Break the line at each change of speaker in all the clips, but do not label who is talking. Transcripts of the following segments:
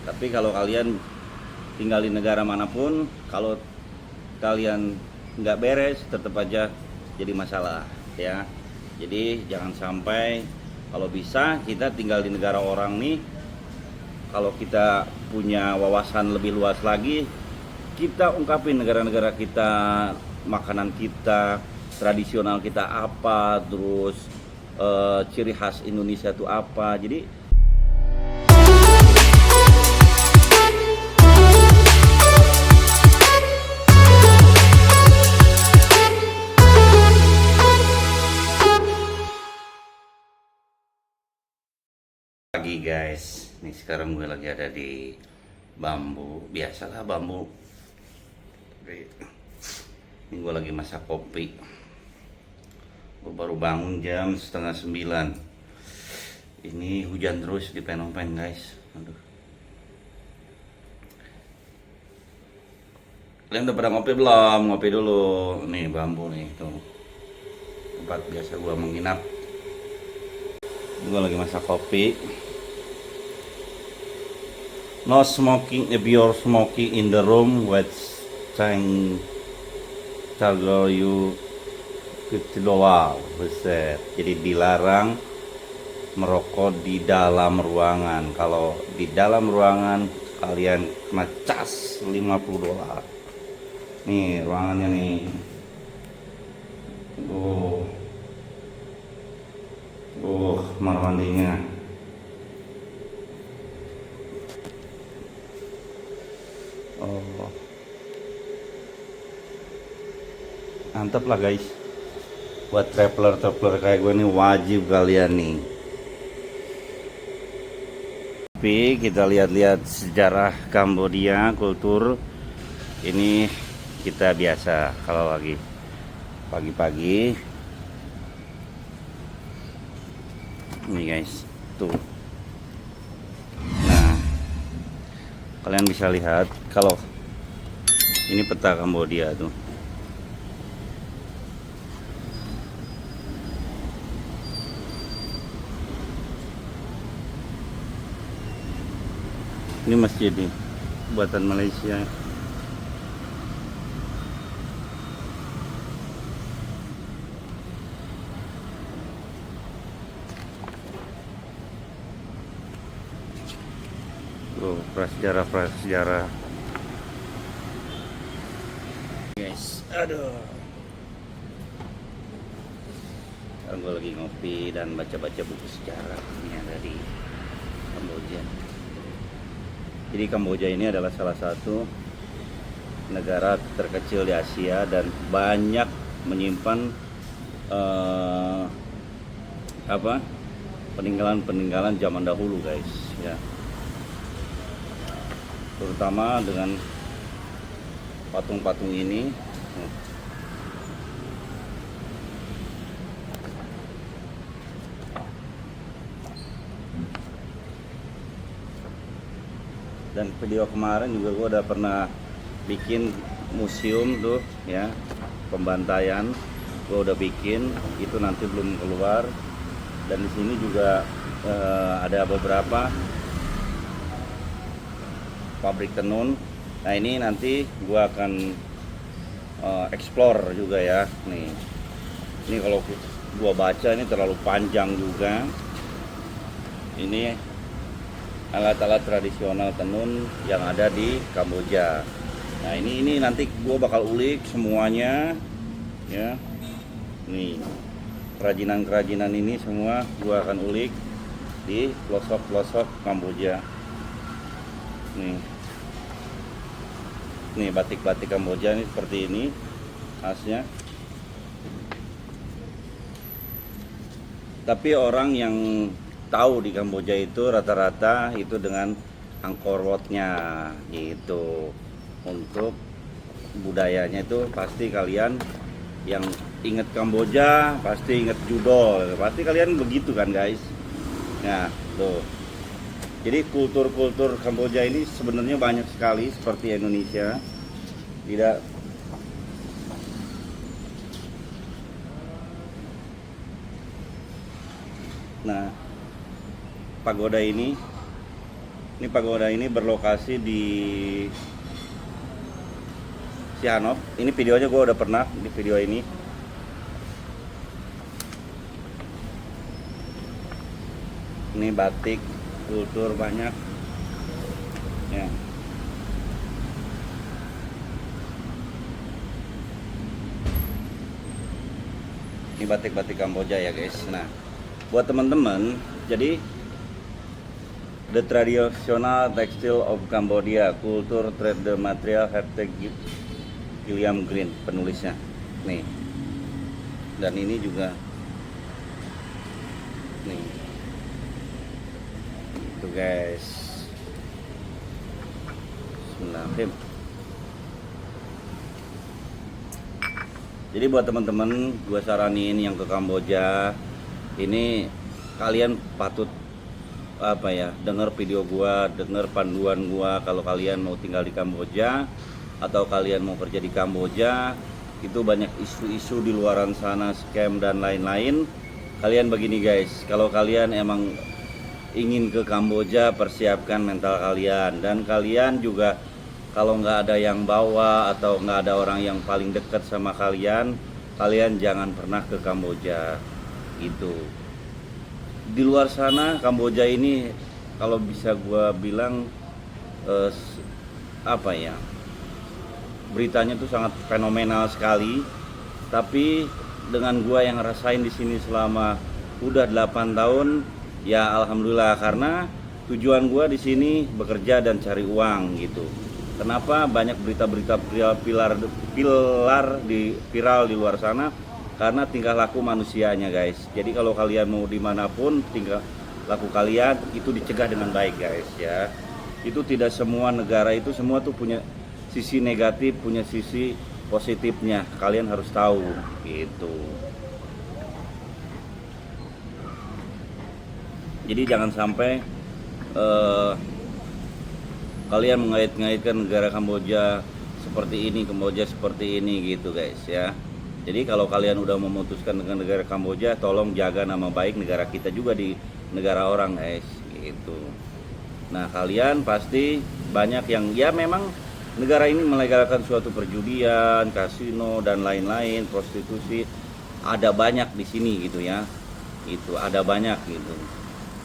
Tapi kalau kalian tinggal di negara manapun, kalau kalian nggak beres, tetap aja jadi masalah ya. Jadi jangan sampai, kalau bisa kita tinggal di negara orang nih, kalau kita punya wawasan lebih luas lagi, kita ungkapin negara-negara kita, makanan kita, tradisional kita apa, terus ciri khas Indonesia itu apa. Jadi pagi guys, nih sekarang gue lagi ada di Bambu. Biasalah Bambu. Ini gue lagi masak kopi. Gue baru bangun jam 8:30. Ini hujan terus di Phnom Penh guys. Aduh. Kalian udah pada ngopi belum? Ngopi dulu. Nih Bambu nih tuh. Tempat biasa gue menginap. Gue lagi masak kopi. No smoking if you're smoking in the room with saying target you $50. Buset. Jadi dilarang merokok di dalam ruangan. Kalau di dalam ruangan kalian kena cas $50. Nih ruangannya nih. Kamar mandinya. Mantap lah guys. Buat traveler kayak gue nih wajib kalian nih. Tapi kita lihat-lihat sejarah Kambodia, kultur. Ini kita biasa kalau lagi pagi-pagi. Ini guys, tuh. Nah, kalian bisa lihat kalau ini peta Kambodia tuh. Ini masjid nih, buatan Malaysia. Tuh, prasejarah. Guys, aduh. Sekarang gue lagi ngopi dan baca-baca buku sejarah ini ada di Kamboja. Jadi Kamboja ini adalah salah satu negara terkecil di Asia dan banyak menyimpan peninggalan zaman dahulu guys ya. Terutama dengan patung-patung ini. Dan video kemarin juga gue udah pernah bikin museum tuh ya, pembantaian gue udah bikin, itu nanti belum keluar. Dan di sini juga ada beberapa pabrik tenun. Nah ini nanti gue akan explore juga ya. Ini kalau gue baca ini terlalu panjang juga. Ini alat-alat tradisional tenun yang ada di Kamboja. Nah ini nanti gue bakal ulik semuanya ya. Nih kerajinan ini semua gue akan ulik di pelosok Kamboja. Nih batik-batik Kamboja ini seperti ini khasnya. Tapi orang yang tahu di Kamboja itu rata-rata itu dengan Angkor Wat-nya gitu. Untuk budayanya itu pasti kalian yang inget Kamboja pasti inget judol, pasti kalian begitu kan guys. Nah tuh, jadi kultur Kamboja ini sebenarnya banyak sekali seperti Indonesia. Tidak. Nah pagoda ini Ini pagoda ini berlokasi di Sihanouk. Ini videonya gue udah pernah di video ini. Ini batik kultur banyak ya. Ini batik-batik Kamboja ya guys. Nah, buat teman-teman, jadi The Traditional Textile of Cambodia, Culture, Trade the Material, Heritage, William Green penulisnya. Nih. Dan ini juga nih. Itu guys. Bismillahirrahmanirrahim. Jadi buat teman-teman, gue saranin yang ke Kamboja, ini kalian patut denger video gua, denger panduan gua kalau kalian mau tinggal di Kamboja atau kalian mau kerja di Kamboja. Itu banyak isu-isu di luaran sana, scam dan lain-lain. Kalian begini guys, kalau kalian emang ingin ke Kamboja, persiapkan mental kalian. Dan kalian juga kalau nggak ada yang bawa atau nggak ada orang yang paling dekat sama kalian, kalian jangan pernah ke Kamboja. Itu di luar sana Kamboja ini kalau bisa gua bilang beritanya tuh sangat fenomenal sekali. Tapi dengan gua yang ngerasain di sini selama udah 8 tahun, ya alhamdulillah, karena tujuan gua di sini bekerja dan cari uang gitu. Kenapa banyak berita-berita viral di luar sana? Karena tingkah laku manusianya guys. Jadi kalau kalian mau dimanapun, tingkah laku kalian itu dicegah dengan baik guys ya. Itu tidak semua negara itu semua tuh punya sisi negatif, punya sisi positifnya. Kalian harus tahu gitu. Jadi jangan sampai kalian mengait-ngaitkan negara Kamboja seperti ini, Kamboja seperti ini gitu guys ya. Jadi kalau kalian udah memutuskan dengan negara Kamboja, tolong jaga nama baik negara kita juga di negara orang guys gitu. Nah kalian pasti banyak yang ya memang negara ini melegalkan suatu perjudian, kasino dan lain-lain, prostitusi, ada banyak di sini gitu ya. Itu ada banyak gitu.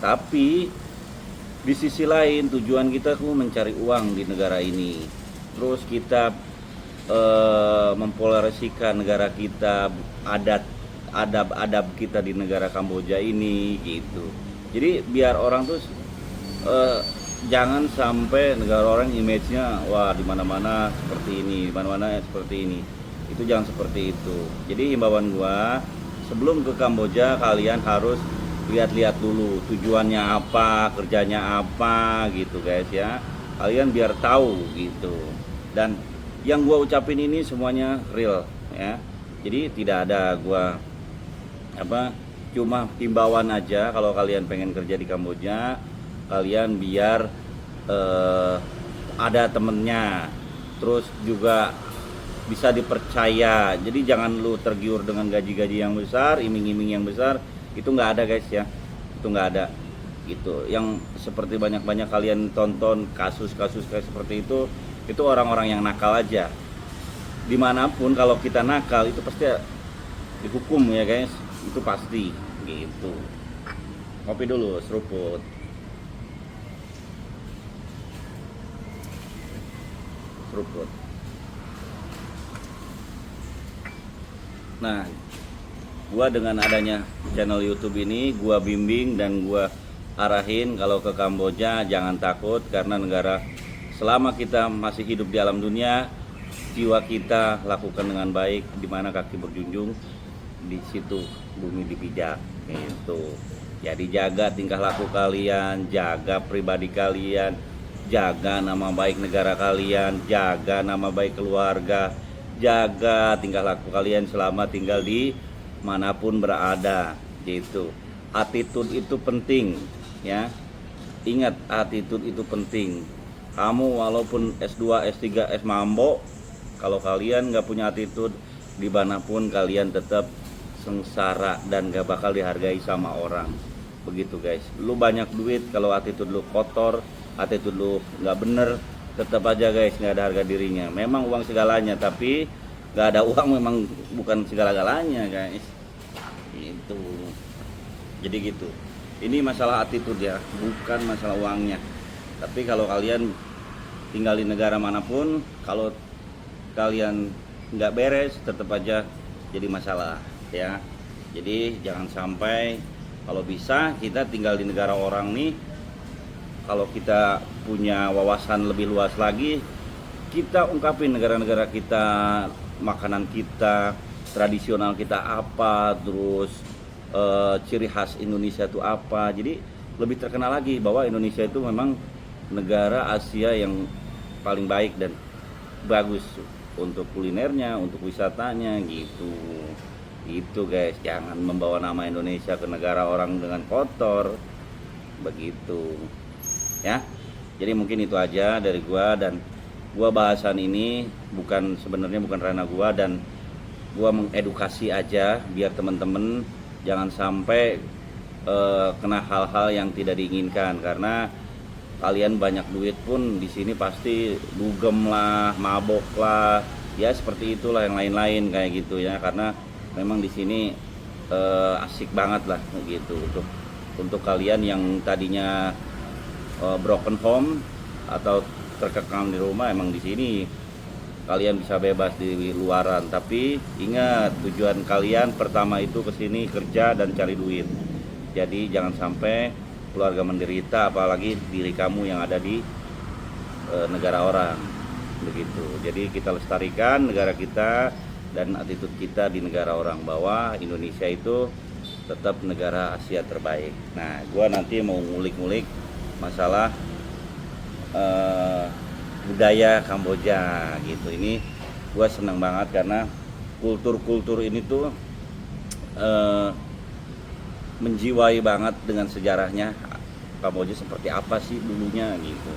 Tapi di sisi lain tujuan kita tuh mencari uang di negara ini. Terus kita mempolarisasikan negara kita, adab kita di negara Kamboja ini gitu. Jadi biar orang tuh jangan sampai negara orang image-nya wah di mana-mana seperti ini, di mana-mana seperti ini. Itu jangan seperti itu. Jadi himbauan gua, sebelum ke Kamboja kalian harus lihat-lihat dulu tujuannya apa, kerjanya apa gitu guys ya. Kalian biar tahu gitu. Dan yang gua ucapin ini semuanya real ya. Jadi tidak ada gua cuma himbauan aja. Kalau kalian pengen kerja di Kamboja, kalian biar ada temennya, terus juga bisa dipercaya. Jadi jangan lu tergiur dengan gaji-gaji yang besar, iming-iming yang besar. Itu nggak ada guys ya, itu nggak ada gitu. Yang seperti banyak-banyak kalian tonton kasus-kasus kayak seperti itu orang-orang yang nakal aja. Dimanapun kalau kita nakal itu pasti dihukum ya guys, itu pasti gitu. Kopi dulu, seruput. Nah, gua dengan adanya channel YouTube ini, gua bimbing dan gua arahin kalau ke Kamboja jangan takut, karena negara selama kita masih hidup di alam dunia, jiwa kita lakukan dengan baik. Di mana kaki berjunjung, di situ bumi dipijak gitu. Jadi jaga tingkah laku kalian, jaga pribadi kalian, jaga nama baik negara kalian, jaga nama baik keluarga, jaga tingkah laku kalian selama tinggal di manapun berada gitu. Attitude itu penting ya. Ingat, attitude itu penting. Kamu walaupun S2, S3, S mambo, kalau kalian nggak punya attitude, dimanapun kalian tetap sengsara dan gak bakal dihargai sama orang. Begitu guys. Lu banyak duit, kalau attitude lu kotor, attitude lu nggak bener, tetap aja guys nggak ada harga dirinya. Memang uang segalanya, tapi nggak ada uang memang bukan segala-galanya guys. Itu jadi gitu. Ini masalah attitude ya, bukan masalah uangnya. Tapi kalau kalian tinggal di negara manapun, kalau kalian nggak beres, tetap aja jadi masalah ya. Jadi jangan sampai, kalau bisa kita tinggal di negara orang nih, kalau kita punya wawasan lebih luas lagi, kita ungkapin negara-negara kita, makanan kita, tradisional kita apa, terus ciri khas Indonesia itu apa. Jadi lebih terkenal lagi bahwa Indonesia itu memang negara Asia yang paling baik dan bagus untuk kulinernya, untuk wisatanya gitu. Itu guys, jangan membawa nama Indonesia ke negara orang dengan kotor begitu ya. Jadi mungkin itu aja dari gua, dan gua bahasan ini sebenarnya bukan ranah gua, dan gua mengedukasi aja biar temen-temen jangan sampai kena hal-hal yang tidak diinginkan. Karena kalian banyak duit pun di sini pasti dugem lah, mabok lah, ya seperti itulah, yang lain-lain kayak gitu ya. Karena memang di sini asik banget lah gitu untuk kalian yang tadinya broken home atau terkekang di rumah. Emang di sini kalian bisa bebas di luaran, tapi ingat tujuan kalian pertama itu kesini kerja dan cari duit. Jadi jangan sampai keluarga menderita, apalagi diri kamu yang ada di negara orang begitu. Jadi kita lestarikan negara kita dan attitude kita di negara orang, bahwa Indonesia itu tetap negara Asia terbaik. Nah, gua nanti mau ngulik-ngulik masalah budaya Kamboja gitu. Ini gue senang banget karena kultur ini tuh menjiwai banget dengan sejarahnya Kamboja seperti apa sih dulunya gitu.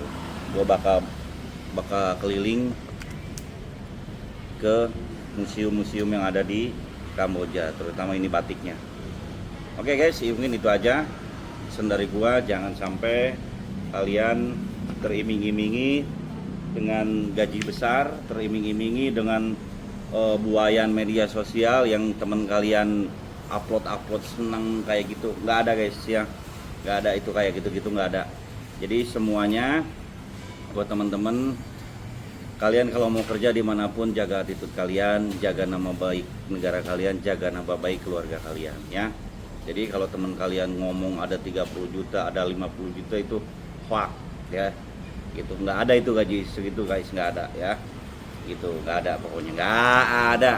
Gue bakal keliling ke museum-museum yang ada di Kamboja, terutama ini batiknya. Oke guys, mungkin itu aja pesan dari gua. Jangan sampai kalian teriming-imingi dengan gaji besar, teriming-imingi dengan buayan media sosial yang teman kalian upload senang kayak gitu. Nggak ada guys ya, nggak ada itu kayak gitu-gitu, nggak ada. Jadi semuanya buat teman-teman, kalian kalau mau kerja dimanapun, jaga attitude kalian, jaga nama baik negara kalian, jaga nama baik keluarga kalian ya. Jadi kalau teman kalian ngomong ada 30 juta, ada 50 juta, itu hoax ya gitu. Nggak ada itu gaji segitu guys, nggak ada ya gitu, nggak ada, pokoknya nggak ada.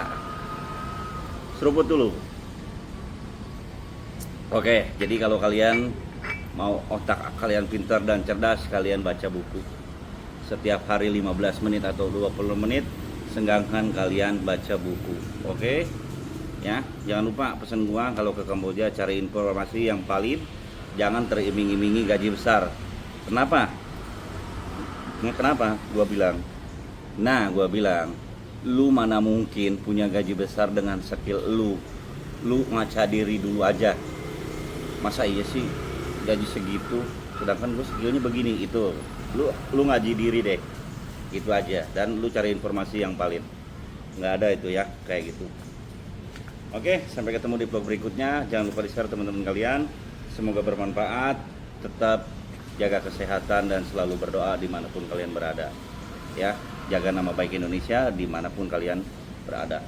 Seruput dulu. Oke, jadi kalau kalian mau otak kalian pintar dan cerdas, kalian baca buku setiap hari 15 menit atau 20 menit, senggangkan kalian baca buku. Oke ya, jangan lupa pesan gua kalau ke Kamboja, cari informasi yang valid, jangan teriming-imingi gaji besar. Kenapa gua bilang? Nah, gua bilang, lu mana mungkin punya gaji besar dengan skill lu ngaca diri dulu aja. Masa iya sih gaji segitu, sedangkan gue skillnya begini. Itu lu ngaji diri deh, gitu aja. Dan lu cari informasi yang valid. Nggak ada itu ya kayak gitu. Oke, sampai ketemu di vlog berikutnya. Jangan lupa di share teman-teman kalian, semoga bermanfaat. Tetap jaga kesehatan dan selalu berdoa dimanapun kalian berada ya. Jaga nama baik Indonesia dimanapun kalian berada.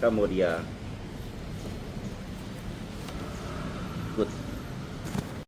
Kamboja good.